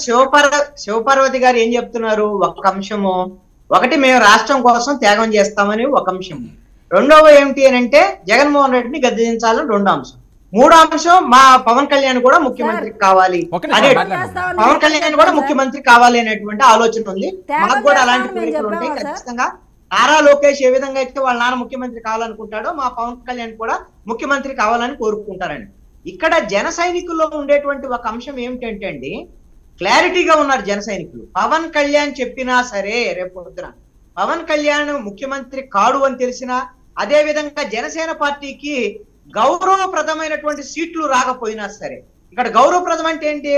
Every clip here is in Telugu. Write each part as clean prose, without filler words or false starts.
శివపార్వతి గారు ఏం చెప్తున్నారు? ఒక అంశము, ఒకటి మేము రాష్ట్రం కోసం త్యాగం చేస్తామని ఒక అంశం, రెండవ ఏమిటి అని అంటే జగన్మోహన్ రెడ్డిని గద్దె దించాలని రెండో అంశం, మూడో అంశం మా పవన్ కళ్యాణ్ కూడా ముఖ్యమంత్రి కావాలి అనే, పవన్ కళ్యాణ్ కూడా ముఖ్యమంత్రి కావాలి అనేటువంటి ఆలోచన ఉంది. మాకు కూడా అలాంటి కోరికలు ఉంటాయి. ఖచ్చితంగా నారా లోకేష్ ఏ విధంగా అయితే వాళ్ళ నాన్న ముఖ్యమంత్రి కావాలనుకుంటాడో మా పవన్ కళ్యాణ్ కూడా ముఖ్యమంత్రి కావాలని కోరుకుంటారండి. ఇక్కడ జన సైనికుల్లో ఉండేటువంటి ఒక అంశం ఏమిటంటే అండి, క్లారిటీగా ఉన్నారు జన సైనికులు. పవన్ కళ్యాణ్ చెప్పినా సరే రేపు పొద్దున పవన్ కళ్యాణ్ ముఖ్యమంత్రి కాడు అని తెలిసినా, అదే విధంగా జనసేన పార్టీకి గౌరవప్రదమైనటువంటి సీట్లు రాకపోయినా సరే, ఇక్కడ గౌరవప్రదం అంటే ఏంటి,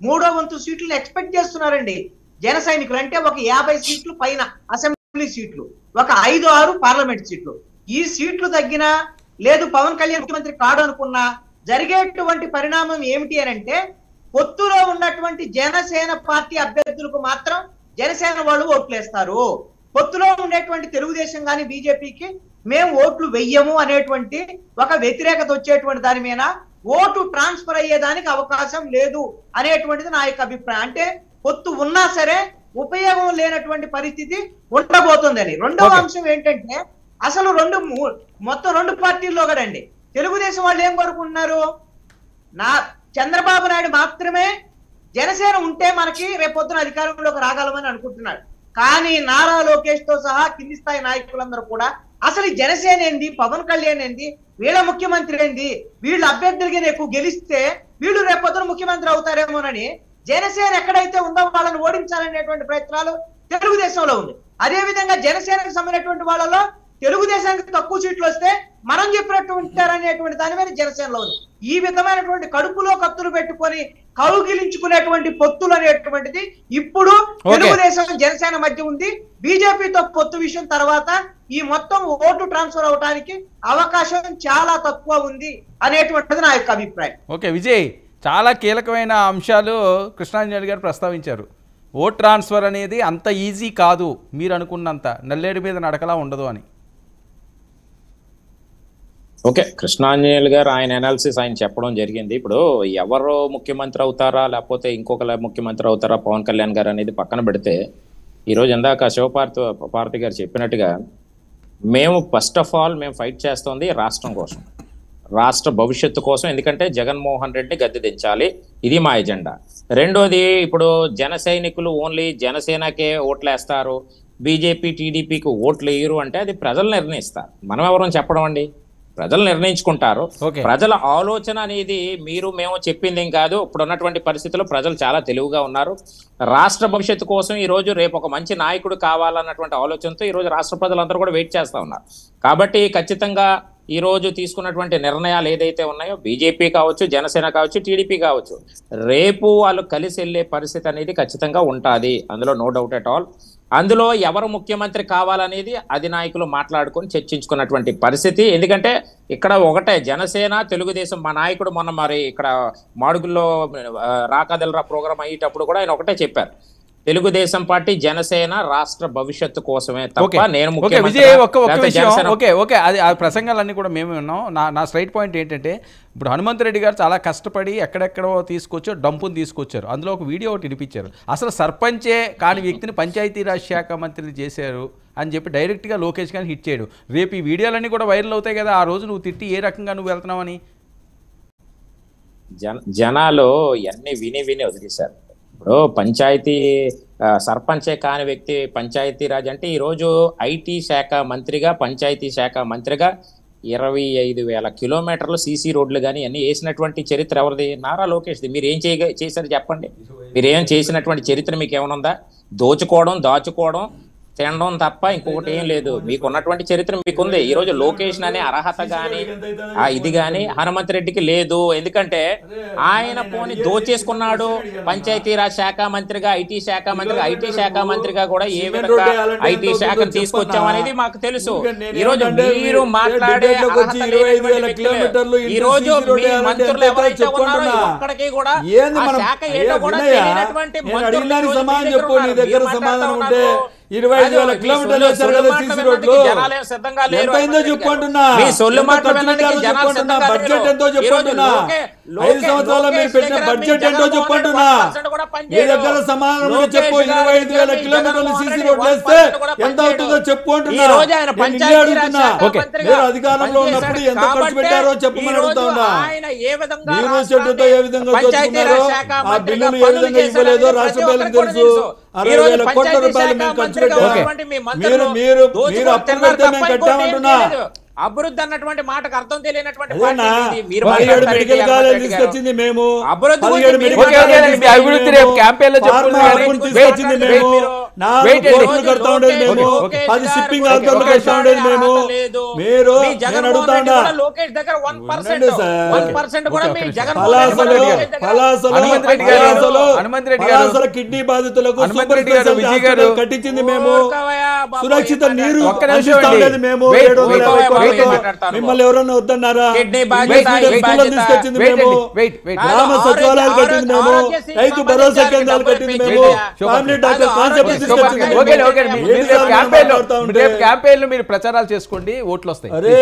3వ వంతు సీట్లు ఎక్స్పెక్ట్ చేస్తున్నారండి జన సైనికులు. అంటే ఒక 50 సీట్లు పైన అసెంబ్లీ సీట్లు, ఒక 5-6 పార్లమెంట్ సీట్లు. ఈ సీట్లు తగ్గినా లేదు పవన్ కళ్యాణ్ ముఖ్యమంత్రి కాడు అనుకున్నా జరిగేటువంటి పరిణామం ఏమిటి అని అంటే, పొత్తులో ఉన్నటువంటి జనసేన పార్టీ అభ్యర్థులకు మాత్రం జనసేన వాళ్ళు ఓట్లేస్తారు. పొత్తులో ఉండేటువంటి తెలుగుదేశం కానీ బీజేపీకి మేము ఓట్లు వెయ్యము అనేటువంటి ఒక వ్యతిరేకత వచ్చేటువంటి దాని మీద ఓటు ట్రాన్స్ఫర్ అయ్యేదానికి అవకాశం లేదు అనేటువంటిది నా యొక్క అభిప్రాయం. అంటే పొత్తు ఉన్నా సరే ఉపయోగం లేనటువంటి పరిస్థితి ఉండబోతుందని. రెండవ అంశం ఏంటంటే, అసలు మొత్తం 2 పార్టీల్లో కదండి తెలుగుదేశం వాళ్ళు ఏం కోరుకుంటున్నారు, చంద్రబాబు నాయుడు మాత్రమే జనసేన ఉంటే మనకి రేపొద్దున అధికారంలోకి రాగలమని అనుకుంటున్నాడు. కానీ నారా లోకేష్ తో సహా కింది స్థాయి నాయకులందరూ కూడా అసలు ఈ జనసేన ఏంది, పవన్ కళ్యాణ్ ఏంది, వీళ్ళ ముఖ్యమంత్రి ఏంది, వీళ్ళ అభ్యర్థులకి ఎక్కువ గెలిస్తే వీళ్ళు రేపొద్దున ముఖ్యమంత్రి అవుతారేమోనని జనసేన ఎక్కడైతే ఉందో వాళ్ళని ఓడించాలనేటువంటి ప్రయత్నాలు తెలుగుదేశంలో ఉంది. అదే విధంగా జనసేనకు సంబంధించినటువంటి వాళ్ళలో తెలుగుదేశానికి తక్కువ సీట్లు వస్తే మనం చెప్పినట్టు ఉంటారనేటువంటి దాని మీద జనసేనలో ఉంది. ఈ విధమైనటువంటి కడుపులో కత్తులు పెట్టుకొని కౌగిలించుకునేటువంటి పొత్తులు అనేటువంటిది ఇప్పుడు తెలుగుదేశం జనసేన మధ్య ఉంది. బీజేపీతో పొత్తు విషయం తర్వాత ఈ మొత్తం ఓటు ట్రాన్స్ఫర్ అవడానికి అవకాశం చాలా తక్కువ ఉంది అనేటువంటిది నా యొక్క అభిప్రాయం. ఓకే విజయ్, చాలా కీలకమైన అంశాలు కృష్ణాంజనేయులు గారు ప్రస్తావించారు. ఓట్ ట్రాన్స్ఫర్ అనేది అంత ఈజీ కాదు, మీరు అనుకున్నంత నల్లేడు మీద నడకలా ఉండదు అని. ఓకే, కృష్ణాంజనేయులు గారు ఆయన అనాలిసిస్ ఆయన చెప్పడం జరిగింది. ఇప్పుడు ఎవరు ముఖ్యమంత్రి అవుతారా లేకపోతే ఇంకొక ముఖ్యమంత్రి అవుతారా పవన్ కళ్యాణ్ గారు అనేది పక్కన పెడితే, ఈరోజు ఇందాక శివపార్వతి గారు చెప్పినట్టుగా మేము ఫస్ట్ ఆఫ్ ఆల్ మేము ఫైట్ చేస్తుంది రాష్ట్రం కోసం, రాష్ట్ర భవిష్యత్తు కోసం. ఎందుకంటే జగన్మోహన్ రెడ్డి గద్దె దించాలి, ఇది మా ఎజెండా. రెండోది, ఇప్పుడు జన సైనికులు ఓన్లీ జనసేనకే ఓట్లు వేస్తారు, బీజేపీ టీడీపీకి ఓట్లు వేయరు అంటే అది ప్రజలు నిర్ణయిస్తారు. మనం ఎవరని చెప్పడం అండి, ప్రజలు నిర్ణయించుకుంటారు. ప్రజల ఆలోచన అనేది మీరు మేము చెప్పింది ఏం కాదు. ఇప్పుడు ఉన్నటువంటి పరిస్థితుల్లో ప్రజలు చాలా తెలివిగా ఉన్నారు. రాష్ట్ర భవిష్యత్తు కోసం ఈ రోజు రేపు ఒక మంచి నాయకుడు కావాలన్నటువంటి ఆలోచనతో ఈ రోజు రాష్ట్ర ప్రజలందరూ కూడా వెయిట్ చేస్తా ఉన్నారు. కాబట్టి ఖచ్చితంగా ఈ రోజు తీసుకున్నటువంటి నిర్ణయాలు ఏదైతే ఉన్నాయో, బీజేపీ కావచ్చు, జనసేన కావచ్చు, టీడీపీ కావచ్చు, రేపు వాళ్ళు కలిసి వెళ్ళే పరిస్థితి అనేది ఖచ్చితంగా ఉంటుంది. అందులో నో డౌట్ ఎట్ ఆల్. అందులో ఎవరు ముఖ్యమంత్రి కావాలనేది అధినాయకులు మాట్లాడుకొని చర్చించుకున్నటువంటి పరిస్థితి. ఎందుకంటే ఇక్కడ ఒకటే జనసేన తెలుగుదేశం. మా నాయకుడు మొన్న మరి ఇక్కడ మాడుగుల్లో రాకాదెల్రా ప్రోగ్రామ్ అయ్యేటప్పుడు కూడా ఆయన ఒకటే చెప్పారు, తెలుగుదేశం పార్టీ జనసేన రాష్ట్ర భవిష్యత్తు కోసమే తప్ప నేను అది ఆ ప్రసంగాలన్నీ కూడా మేము ఉన్నాం. నా స్ట్రైట్ పాయింట్ ఏంటంటే, ఇప్పుడు హనుమంత్ రెడ్డి గారు చాలా కష్టపడి ఎక్కడెక్కడో తీసుకొచ్చారు, డంపుని తీసుకొచ్చారు. అందులో ఒక వీడియో ఒకటి వినిపించారు. అసలు సర్పంచే కాని వ్యక్తిని పంచాయతీరాజ్ శాఖ మంత్రిని చేశారు అని చెప్పి డైరెక్ట్గా లోకేష్ గారిని హిట్ చేయడు. రేపు ఈ వీడియోలన్నీ కూడా వైరల్ అవుతాయి కదా, ఆ రోజు నువ్వు తిట్టి ఏ రకంగా నువ్వు వెళ్తున్నావని జనాలు ఇవన్నీ విని వదిలేశారు. ఇప్పుడు పంచాయతీ సర్పంచే కాని వ్యక్తి పంచాయతీరాజ్ అంటే ఈరోజు ఐటీ శాఖ మంత్రిగా, పంచాయతీ శాఖ మంత్రిగా 25,000 కిలోమీటర్లు సీసీ రోడ్లు కానీ అన్ని వేసినటువంటి చరిత్ర ఎవరిది? నారా లోకేష్ది. మీరు ఏం చేశారు చెప్పండి? మీరు ఏం చేసినటువంటి చరిత్ర మీకు ఏమనుందా? దోచుకోవడం, దాచుకోవడం, తినడం తప్ప ఇంకొకటి ఏం లేదు. మీకున్నటువంటి చరిత్ర మీకుంది. ఈ రోజు లోకేష్ అనే అర్హత గాని ఇది గాని హనుమంత్ రెడ్డికి లేదు. ఎందుకంటే ఆయన పోని దోచేసుకున్నాడు. పంచాయతీరాజ్ శాఖ మంత్రిగా, ఐటీ శాఖ మంత్రిగా కూడా ఏ విధంగా ఐటీ శాఖను తీసుకొచ్చామనేది మాకు తెలుసు. ఈ రోజు మీరు మాట్లాడే ఈ రోజు మీ మంత్రులు ఎవరైతే ఉన్నారో ఒక్కడికి కూడా శాఖ ఏంటో కూడా తెలియనటువంటి 25,000 కిలోమీటర్లు వేశారు కదా సీసీ రోడ్లు. ఎంతైందో చెప్పుకుంటున్నా, బడ్జెట్ ఎంతో చెప్పుకుంటున్నా, 5 సంవత్సరాల్లో మీరు పెట్టిన బడ్జెట్ ఎంతో చెప్పుకుంటున్నా. మీ దగ్గర సమానంగా చెప్పు. 25,000 కిలోమీటర్లు సీసీ రోడ్లు వేస్తే ఎంత అవుతుందో చెప్పుకుంటున్నా. మీరు అధికారంలో ఉన్నప్పుడు ఎంత ఖర్చు పెట్టారో చెప్పమని అడుగుతా ఉన్నా. మీరు చెట్టుతో ఏ విధంగా దోచుకున్నారో, ఆ బిల్లులు ఏ విధంగా ఇవ్వలేదో రాష్ట్ర ప్రజలకు తెలుసు. 60,000 కోట్ల రూపాయలు మేము ఖర్చు పెట్టాము. మీరు అప్పులు పెడితే మేము కట్టామంటున్నా. అభివృద్ధి అన్నటువంటి మాటకు అర్థం తెలియనటువంటి మెడికల్ కాలేజ్ తీసుకొచ్చింది మేము. అభివృద్ధి రేపు క్యాంపెయిన్ లో తీసుకొచ్చింది మేము. 4 కడతా ఉండేది మేము. 10 షిప్పింగ్ ఆర్డర్లు కడతా ఉండేది మేము. మీరు నేను అడుగుతా ఉన్నా, కిడ్నీ బాధితులకు కట్టించింది మేము. సురక్షిత నీరు ఉండేది మేము. మిమ్మల్ని ఎవరన్నా వద్దన్నారా? తీసుకొచ్చింది మేము. గ్రామ సచివాలయాలు కట్టింది మేము. రైతు భరోసా కేంద్రాలు కట్టింది మేము. ఫ్యామిలీ డాక్టర్ కాన్సెప్ట్ తీసుకొచ్చింది మేము. మీరు ప్రచారాలు చేసుకోండి, ఓట్లు వస్తాయి. అరే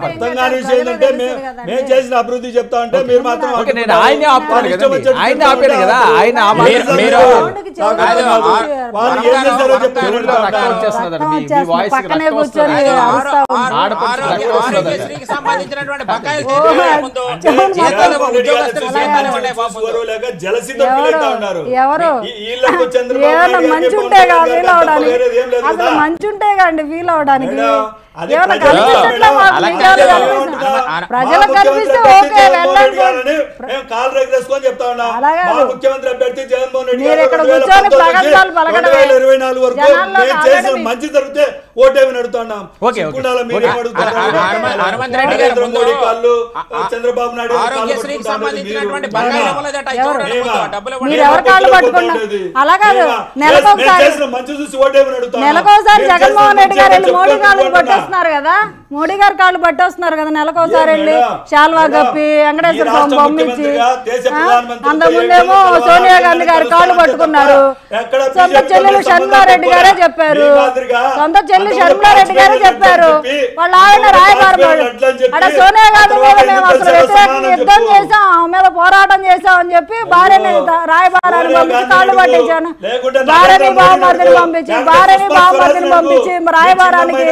అర్థం కాని విషయం ఏంటంటే మేము చేసిన అభివృద్ధి చెప్తా ఉంటే మీరు మాత్రం ఆయన ఆపాను కదా, ఆయన వాళ్ళు ఏం చేశారో చెప్తారు. ఆరోగ్యశ్రీకి సంబంధించినటువంటి బకాయిలు మంచుంటే కండి వీల్ అవడానికి ప్రజలకు కనిపిస్తే ఓకే వెళ్ళండి. ముఖ్యమంత్రి అభ్యర్థి జగన్మోహన్ రెడ్డి మీరు ఇక్కడ కూర్చొని ప్రగల్భాలు పలకడమే. 2024 వరకు మంచి జరిగితే ఓటేమని అడుగుతున్నాం. చంద్రబాబు నాయుడు ఆరోగ్యశ్రీకి సంబంధించినటువంటి మీరు ఎవరు కాళ్ళు పట్టుకున్నారు? అలా కాదు, నెలకోసారి జగన్మోహన్ రెడ్డి గారు వెళ్ళి మోడీ కాళ్ళు పట్టేస్తున్నారు కదా, మోడీ గారు కాళ్ళు పట్టేస్తున్నారు కదా నెలకోసారి వెళ్ళి. శాల్వా కప్పి వెంకటేశ్వర స్వామి బొమ్మిచ్చి అంతకుముందేమో సోనియా గాంధీ గారి కాళ్ళు పట్టుకున్నారు. సొంత చెల్లెలు షర్మిలారెడ్డి గారే చెప్పారు, వాళ్ళ ఆయన రాయబారం అక్కడ సోనియా గాంధీ మీద మేము అసలు వ్యతిరేకంగా యుద్ధం చేసాం, ఆమె మీద పోరాటం చేసాం అని చెప్పి భార్యని రాయబారాన్ని పంపించి కాళ్ళు పట్టించాను. భార్యని బావమర్దిని పంపించి రాయబారానికి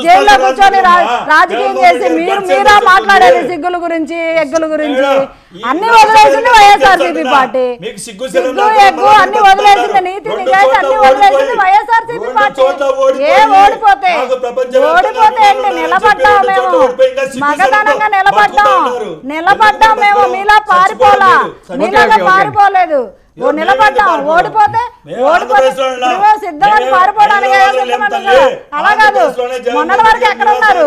జైల్లో కూర్చొని రాజకీయం చేసి మీరా మాట్లాడేది సిగ్గుల గురించి, ఎగ్గుల గురించి అన్ని వదిలేసింది వైఎస్ఆర్సీపీ పార్టీ. సిగ్గు ఎగ్గు అన్ని వదిలేసింది, నీతి నిజాయితీ అన్ని వదిలేసింది వైఎస్ఆర్సీపీ పార్టీ. ఏ ఓడిపోతే ఏంటి, నిలబడ్డాం మేము, మగతనంగా నిలబడ్డాం మేము. మీలా మీలాగా పారిపోలేదు, నిలబడ్డాం. ఓడిపోతే సిద్ధమని పారిపోవడానికి అలా కాదు. మొన్నటి వరకు ఎక్కడ ఉన్నారు?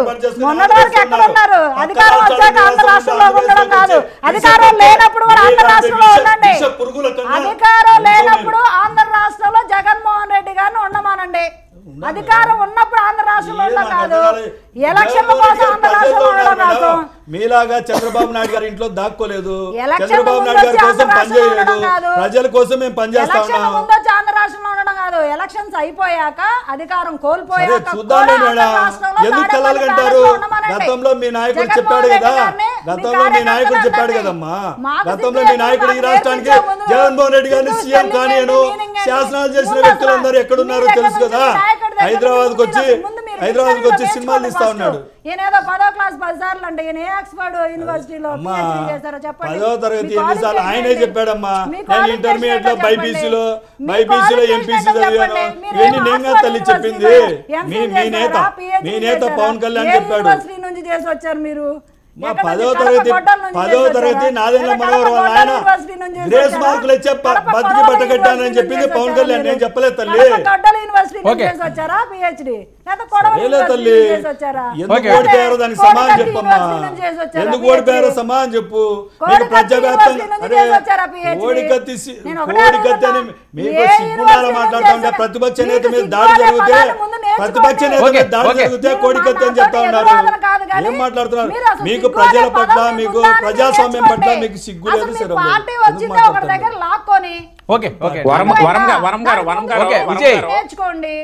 అధికారం వచ్చాక ఆంధ్ర రాష్ట్రంలో ఉండడం కాదు, అధికారం లేనప్పుడు కూడా ఆంధ్ర రాష్ట్రంలో ఉండండి. అధికారం లేనప్పుడు ఆంధ్ర రాష్ట్రంలో జగన్మోహన్ రెడ్డి గారిని ఉండమానండి. అధికారం ఉన్నప్పుడు ఆంధ్ర రాష్ట్రంలో ఉండడం కాదు, ఎలక్షన్ కోసం ఆంధ్ర రాష్ట్రంలో ఉండడం కాదు. మీలాగా చంద్రబాబు నాయుడు గారి ఇంట్లో దాక్కోలేదు, చంద్రబాబు నాయుడు గారి కోసం పనిచేయలేదు, ప్రజల కోసం మేము పనిచేస్తా ఉన్నాం. ఆంధ్ర రాష్ట్రంలో ఉండడం కాదు, ఎలక్షన్స్ అయిపోయాక అధికారం కోల్పోయాక ఎందుకు కలగంటారు? గతంలో మీ నాయకుడు చెప్పాడు కదా, కదమ్మా, గతంలో మీ నాయకుడు ఈ రాష్ట్రానికి జగన్మోహన్ రెడ్డి గారిని సీఎం కానియను శాసనాలు చేసిన వ్యక్తులందరూ ఎక్కడున్నారో తెలుసు కదా. హైదరాబాద్ కు వచ్చి సినిమాలు తీస్తా ఉన్నాడు. ఈయనేదో 10వ క్లాస్ 10 సార్లు అంటే ఈయన ఆక్స్ఫర్డ్ యూనివర్సిటీలో PhD చేశారో చెప్పండి. 10వ తరగతి ఎన్నిసార్లు ఆయనే చెప్పాడమ్మా. నేను ఇంటర్మీడియట్ లో బైపీసీలో ఎంపీసీ చదివాను. ఇవన్నీ నేనుగా తల్లి చెప్పింది. మీ నేత పవన్ కళ్యాణ్ చెప్పాడు. యూనివర్సిటీ నుంచి చేసి వచ్చారు మీరు. మా 10వ తరగతి నాదేంద్ర మనోహర్ వాళ్ళ ఆయన గ్రేస్ మార్కులు ఇచ్చే బతికి పట్టగట్టానని చెప్పింది పవన్ కళ్యాణ్, నేను చెప్పలేదు తల్లి. తల్లి ఎందుకు ఓడిపోయారో దానికి సమానం చెప్పమ్మా. ఎందుకు ఓడిపోయారో సమానం చెప్పు. మీకు ప్రజావ్యాప్తంగా ఓడికత్తి అని మీకు సిగ్గుండాలో మాట్లాడుతూ ఉంటే ప్రతిపక్ష నేత మీద దాడి జరిగితే కోడికత్తి అని చెప్తా ఉన్నారు. ఏం మాట్లాడుతున్నారు? మీకు ప్రజల పట్ల, మీకు ప్రజాస్వామ్యం పట్ల మీకు సిగ్గు లేదు. నేర్చుకోండి,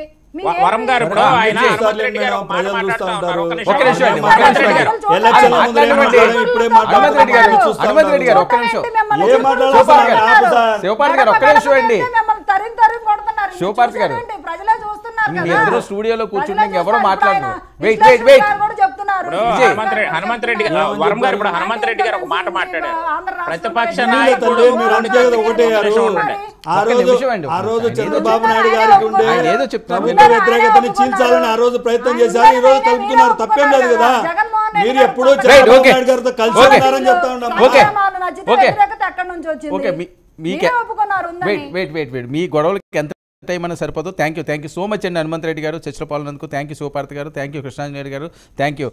వరం గారు ఇప్పుడు ఆయన ప్రజలు హనుమంత్ రెడ్డి గారు ఒక మాట చూస్తా మాట్లాడుతూ ఉంటారు. ఉన్నారు. ఒక్క నిమిషం అండి, హనుమంత్ రెడ్డి గారు. ఎలక్షన్ల ముందు ఏం మాట్లాడారు, ఇప్పుడే హనుమంత్ రెడ్డి గారు మాట్లాడుతున్నారు. హనుమంత్ రెడ్డి గారు ఒక్క నిమిషం ఏం మాట్లాడాలి సార్? శివపార్తి గారు ఒక్క నిమిషం అండి. శివపార్తి గారు ప్రజలే చూస్తున్నారు మీ కదా. ఇద్దరు స్టూడియోలో కూర్చుంటే ప్రజలే ఎవరో చూస్తున్నారు. మాట్లాడరు. ఇప్పుడు వెయిట్ ఆయన వెయిట్ వెయిట్ విశ్లేషణ కూడా చెప్తున్నారు. ఇప్పుడు హనుమంత్ రెడ్డి గారు వరం గారు ఇప్పుడు హనుమంత్ రెడ్డి గారు ఒక మాట మాట్లాడారు. ప్రతిపక్ష నాయకుడు మీరు అందుకే కదా ఓటేయారు. ఆ రోజు చంద్రబాబు నాయుడు గారికి ఉండే ఆయన ఏదో చెప్తున్నారు. ప్రభుత్వ వ్యతిరేకతని చీల్చాలని ఆ రోజు ప్రయత్నం చేశారు, ఈ రోజు కలుపుతున్నారు. తప్పేం లేదు కదా. మీరు ఎప్పుడూ చంద్రబాబు నాయుడు గారితో కలిసి ఉన్నారని చెప్తా ఉన్నాం. ఓకే ఓకే ఎక్కడి నుంచి వచ్చింది? ఓకే మీకే మీరే ఒప్పుకున్నారు ఉందని. వెయిట్ మీ గొడవలకి ఎంత టైం అయినా సరిపోదు. థ్యాంక్ యూ సో మచ్ అండి హనుమంత్ రెడ్డి గారు చర్చలో పాల్గొన్నందుకు. థ్యాంక్ యూ శివపార్తి గారు, థ్యాంక్ యూ కృష్ణాంజనేయులు గారు, థ్యాంక్ యూ.